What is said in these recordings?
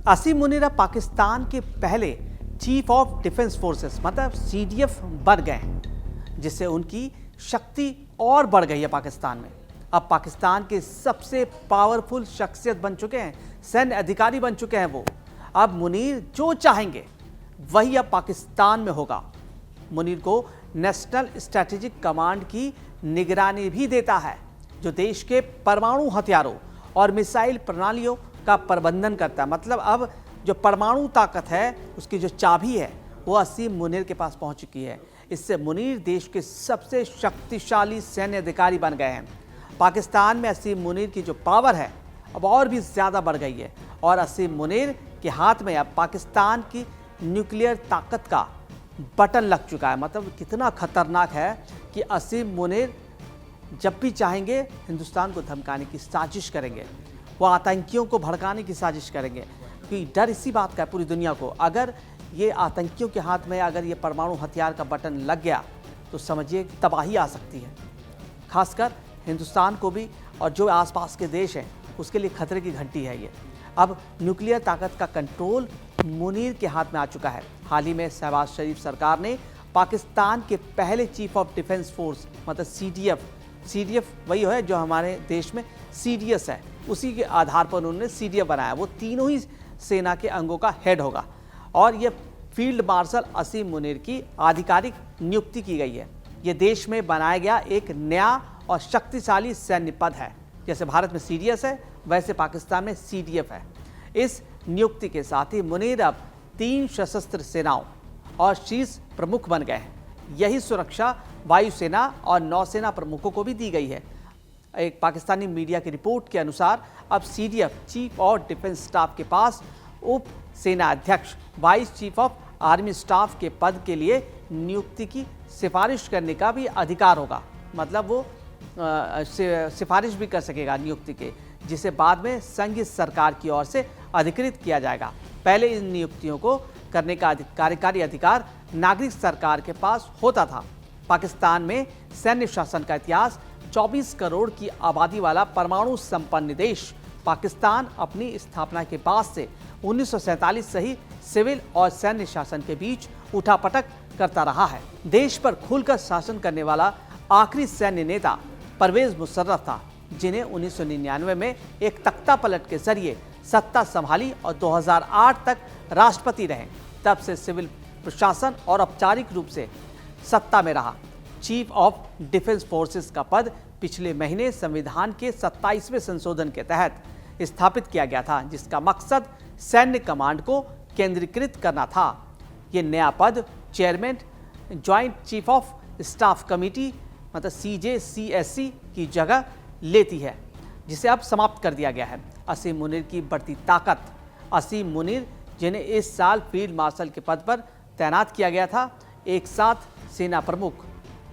असीम मुनीर अब पाकिस्तान के पहले चीफ ऑफ डिफेंस फोर्सेस मतलब सीडीएफ बन गए हैं, जिससे उनकी शक्ति और बढ़ गई है। पाकिस्तान में अब पाकिस्तान के सबसे पावरफुल शख्सियत बन चुके हैं, सैन्य अधिकारी बन चुके हैं वो। अब मुनीर जो चाहेंगे वही अब पाकिस्तान में होगा। मुनीर को नेशनल स्ट्रैटेजिक कमांड की निगरानी भी देता है, जो देश के परमाणु हथियारों और मिसाइल प्रणालियों का प्रबंधन करता है। मतलब अब जो परमाणु ताकत है उसकी जो चाबी है वो असीम मुनीर के पास पहुंच चुकी है। इससे मुनीर देश के सबसे शक्तिशाली सैन्य अधिकारी बन गए हैं। पाकिस्तान में असीम मुनीर की जो पावर है अब और भी ज़्यादा बढ़ गई है और असीम मुनीर के हाथ में अब पाकिस्तान की न्यूक्लियर ताकत का बटन लग चुका है। मतलब कितना खतरनाक है कि असीम मुनीर जब भी चाहेंगे हिंदुस्तान को धमकाने की साजिश करेंगे, वो आतंकियों को भड़काने की साजिश करेंगे। क्योंकि डर इसी बात का है पूरी दुनिया को, अगर ये आतंकियों के हाथ में अगर ये परमाणु हथियार का बटन लग गया तो समझिए तबाही आ सकती है। खासकर हिंदुस्तान को भी और जो आसपास के देश हैं उसके लिए खतरे की घंटी है ये। अब न्यूक्लियर ताकत का कंट्रोल मुनीर के हाथ में आ चुका है। हाल ही में शहबाज शरीफ सरकार ने पाकिस्तान के पहले चीफ ऑफ डिफेंस फोर्स मतलब सीडीएफ वही है जो हमारे देश में सीडीएस है, उसी के आधार पर उन्होंने सीडीएफ बनाया। वो तीनों ही सेना के अंगों का हेड होगा और ये फील्ड मार्शल असीम मुनीर की आधिकारिक नियुक्ति की गई है। ये देश में बनाया गया एक नया और शक्तिशाली सैन्य पद है। जैसे भारत में सीडीएस है वैसे पाकिस्तान में सीडीएफ है। इस नियुक्ति के साथ ही मुनीर अब 3 सशस्त्र सेनाओं और शीर्ष प्रमुख बन गए हैं। यही सुरक्षा वायुसेना और नौसेना प्रमुखों को भी दी गई है। एक पाकिस्तानी मीडिया की रिपोर्ट के अनुसार अब CDF chief of defence staff के पास उप सेना अध्यक्ष vice chief of army staff के पद के लिए नियुक्ति की सिफारिश करने का भी अधिकार होगा। मतलब वो सिफारिश भी कर सकेगा नियुक्ति के, जिसे बाद में संघीय सरकार की ओर से अधिकृत किया जाएगा। पहले इन नियुक्तियों को करने का कार्यकारी अधिकार नागरिक सरकार के पास होता था। पाकिस्तान में सैन्य शासन का इतिहास 24 करोड़ की आबादी वाला परमाणु संपन्न देश। पाकिस्तान अपनी स्थापना के बाद से 1947 से ही सिविल और सैन्य शासन के बीच उठापटक करता रहा है। देश पर खुलकर शासन करने वाला आखिरी सैन्य नेता परवेज मुशर्रफ था, जिन्हें 1999 में एक तख्ता पलट के जरिए सत्ता संभाली और 2008 तक राष्ट्रपति रहे। तब से सिविल प्रशासन और औपचारिक रूप से सत्ता में रहा। चीफ ऑफ डिफेंस फोर्सेस का पद पिछले महीने संविधान के 27वें संशोधन के तहत स्थापित किया गया था, जिसका मकसद सैन्य कमांड को केंद्रीकृत करना था। ये नया पद chairman joint chief of staff committee मतलब CJCSC की जगह लेती है, जिसे अब समाप्त कर दिया गया है। असीम मुनीर की बढ़ती ताकत। असीम मुनीर, जिन्हें इस साल फील्ड मार्शल के पद पर तैनात किया गया था, एक साथ सेना प्रमुख,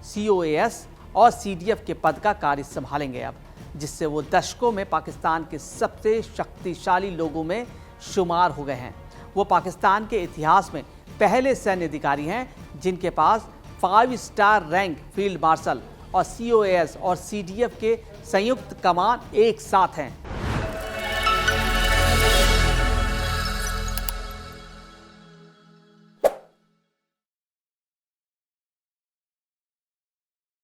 COAS और CDF के पद का कार्य संभालेंगे अब, जिससे वो दशकों में पाकिस्तान के सबसे शक्तिशाली लोगों में शुमार हो गए हैं। वो पाकिस्तान के इतिहास में पहले सैन्य अधिकारी हैं जिनके पास 5 स्टार रैंक फील्ड मार्शल और COAS और CDF के संयुक्त कमान एक साथ हैं।